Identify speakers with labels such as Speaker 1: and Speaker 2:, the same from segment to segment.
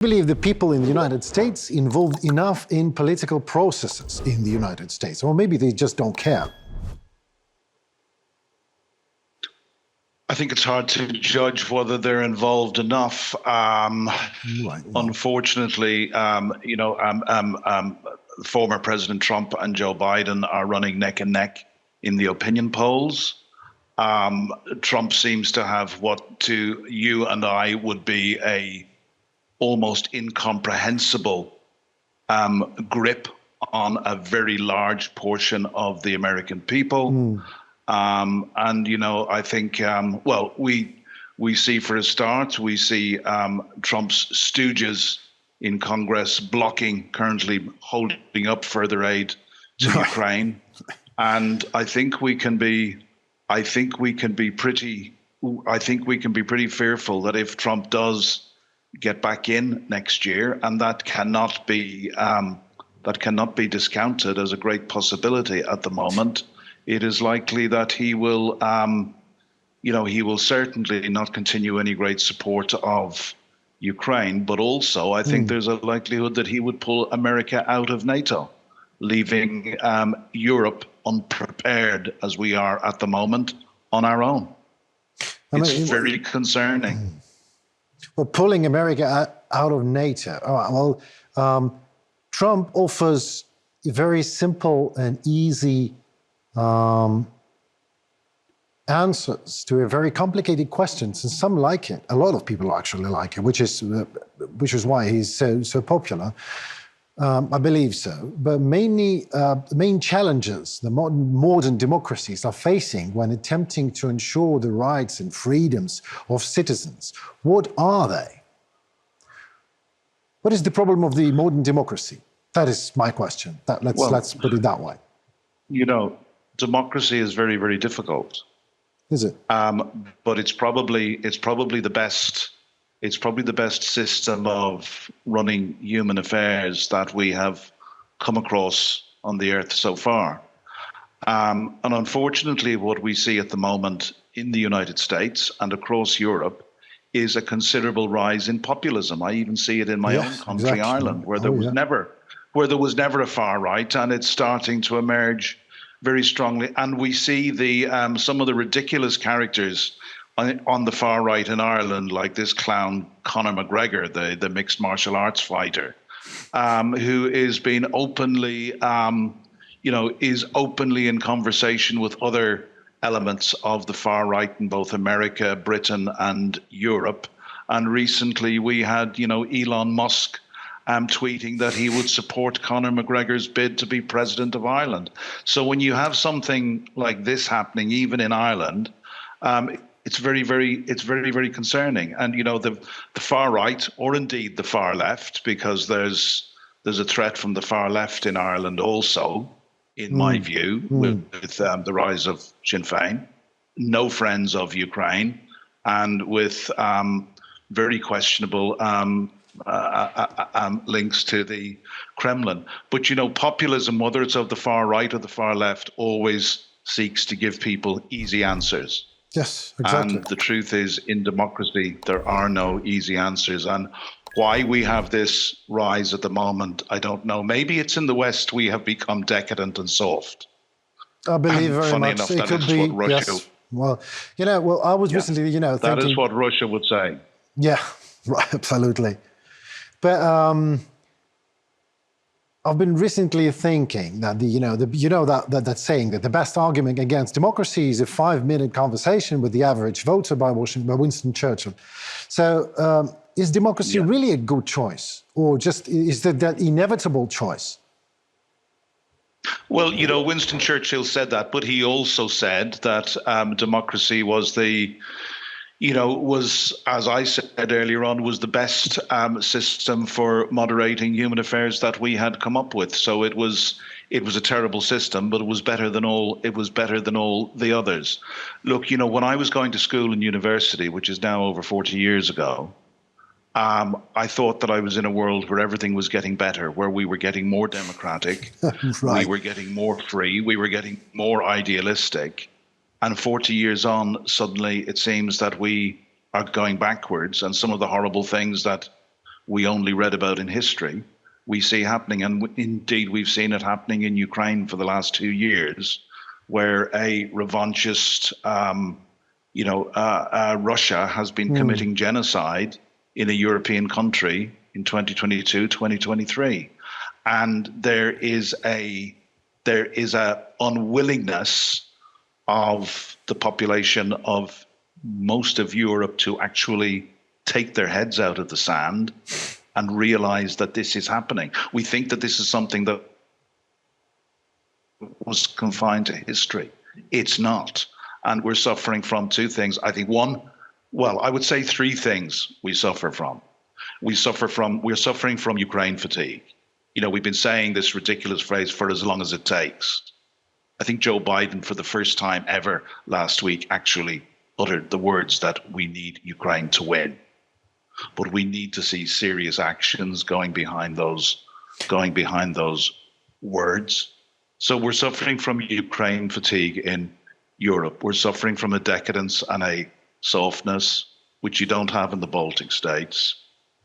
Speaker 1: Believe the people in the United States involved enough in political processes in the United States, or maybe they just don't care.
Speaker 2: I think it's hard to judge whether they're involved enough. Unfortunately, former President Trump and Joe Biden are running neck and neck in the opinion polls. Trump seems to have what to you and I would be a almost incomprehensible grip on a very large portion of the American people. And, you know, I think, well, we see for a start, we see Trump's stooges in Congress currently holding up further aid to Ukraine. And I think we can be pretty fearful that if Trump does get back in next year, and that cannot be discounted as a great possibility at the moment, it is likely that he will certainly not continue any great support of Ukraine, but also I think there's a likelihood that he would pull America out of NATO, leaving Europe unprepared as we are at the moment on our own. It's very concerning.
Speaker 1: Well, pulling America out of NATO. Trump offers very simple and easy answers to a very complicated questions, and some like it. A lot of people actually like it, which is why he's so popular. I believe so. But mainly, the main challenges the modern democracies are facing when attempting to ensure the rights and freedoms of citizens, what are they? What is the problem of the modern democracy? That is my question. Let's put it that way.
Speaker 2: You know, democracy is very, very difficult.
Speaker 1: Is it?
Speaker 2: But it's probably the best. It's probably the best system of running human affairs that we have come across on the earth so far. And unfortunately, what we see at the moment in the United States and across Europe is a considerable rise in populism. I even see it in my own country, exactly. Ireland, where there was never a far right, and it's starting to emerge very strongly. And we see some of the ridiculous characters on the far right in Ireland, like this clown Conor McGregor, the mixed martial arts fighter, who is being openly, is openly in conversation with other elements of the far right in both America, Britain, and Europe. And recently we had, Elon Musk tweeting that he would support Conor McGregor's bid to be president of Ireland. So when you have something like this happening, even in Ireland, it's very, very concerning. And, the far right, or indeed the far left, because there's a threat from the far left in Ireland also, in my view, with the rise of Sinn Féin, no friends of Ukraine, and with very questionable links to the Kremlin. But, populism, whether it's of the far right or the far left, always seeks to give people easy answers.
Speaker 1: Yes, exactly.
Speaker 2: And the truth is, in democracy, there are no easy answers. And why we have this rise at the moment, I don't know. Maybe it's in the West we have become decadent and soft.
Speaker 1: I believe very
Speaker 2: funny
Speaker 1: much
Speaker 2: enough,
Speaker 1: it
Speaker 2: that
Speaker 1: could
Speaker 2: is
Speaker 1: be.
Speaker 2: what Russia.
Speaker 1: Yes. Well, I was recently, thinking.
Speaker 2: That is what Russia would say.
Speaker 1: Yeah, right, absolutely. But I've been recently thinking that that saying that the best argument against democracy is a 5-minute conversation with the average voter by Winston Churchill. So is democracy really a good choice, or just is that inevitable choice?
Speaker 2: Well, Winston Churchill said that, but he also said that democracy was was, as I said earlier on, was the best system for moderating human affairs that we had come up with. So it was a terrible system, but it was better than all the others. Look, when I was going to school and university, which is now over 40 years ago, I thought that I was in a world where everything was getting better, where we were getting more democratic,
Speaker 1: right.
Speaker 2: We were getting more free, we were getting more idealistic. And 40 years on, suddenly it seems that we are going backwards, and some of the horrible things that we only read about in history, we see happening. And indeed, we've seen it happening in Ukraine for the last 2 years, where a revanchist, Russia has been committing genocide in a European country in 2022, 2023. And there is a unwillingness of the population of most of Europe to actually take their heads out of the sand and realize that this is happening. We think that this is something that was confined to history. It's not. And we're suffering from two things. I think I would say three things we suffer from. We're suffering from Ukraine fatigue. We've been saying this ridiculous phrase for as long as it takes. I think Joe Biden, for the first time ever last week, actually uttered the words that we need Ukraine to win. But we need to see serious actions going behind those words. So we're suffering from Ukraine fatigue in Europe. We're suffering from a decadence and a softness which you don't have in the Baltic states.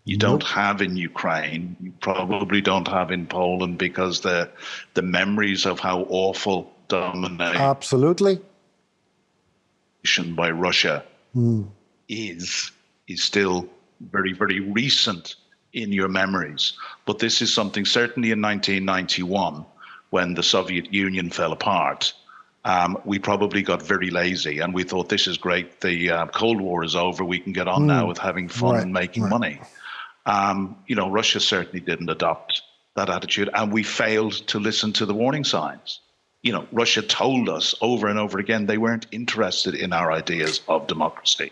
Speaker 2: You don't have in Ukraine. You probably don't have in Poland, because the memories of how awful domination
Speaker 1: Absolutely.
Speaker 2: by Russia is still very, very recent in your memories. But this is something, certainly in 1991, when the Soviet Union fell apart, we probably got very lazy and we thought, this is great. The Cold War is over. We can get on now with having fun and making money. Russia certainly didn't adopt that attitude, and we failed to listen to the warning signs. Russia told us over and over again they weren't interested in our ideas of democracy.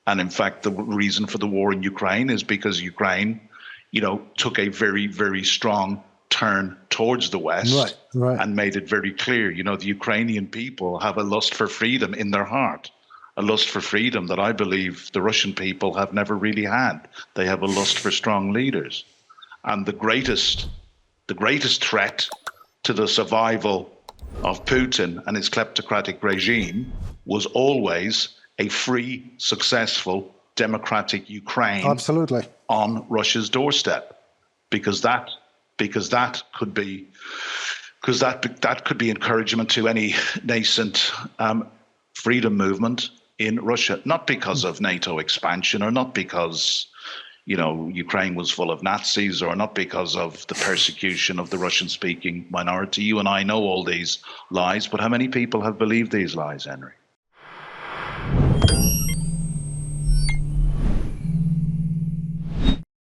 Speaker 2: And in fact, the reason for the war in Ukraine is because Ukraine, took a very, very strong turn towards the West and made it very clear, the Ukrainian people have a lust for freedom in their heart, a lust for freedom that I believe the Russian people have never really had. They have a lust for strong leaders. And the greatest threat to the survival of Putin and his kleptocratic regime was always a free, successful, democratic Ukraine on Russia's doorstep, because that could be encouragement to any nascent freedom movement in Russia, not because of NATO expansion, or not because Ukraine was full of Nazis, or not because of the persecution of the Russian-speaking minority. You and I know all these lies, but how many people have believed these lies, Henry?